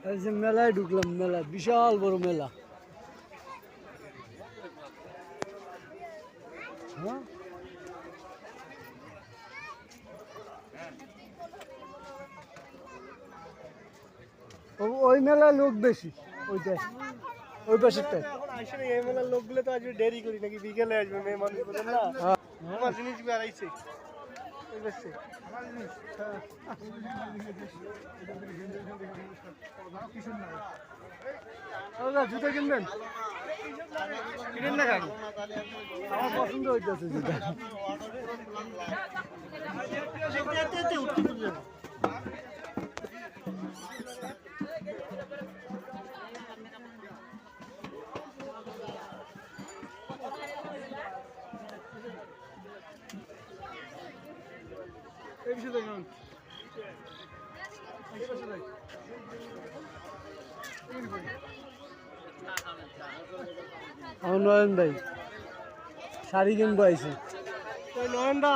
এই যে মেলায় ঢুকলাম, মেলা বিশাল বড় মেলা। হ্যাঁ, ওই মেলায় লোক বেশি, ওইটাই ওই পাশেরটাই। এখন আসলে এই মেলার লোকগুলো তো আসবে দেরি করি নাকি বিকেলে আসবে মেয়ে মানুষ বলেন না আমার জিনিস বেড়াইছে জুতা কিনবেন? কিনেন না কেন? আমার পছন্দ হইতেছে জুতা। এই বিষয়ে দেখুন, আমার নয়ন ভাই শাড়ি কিনবো আইসি। নয়নদা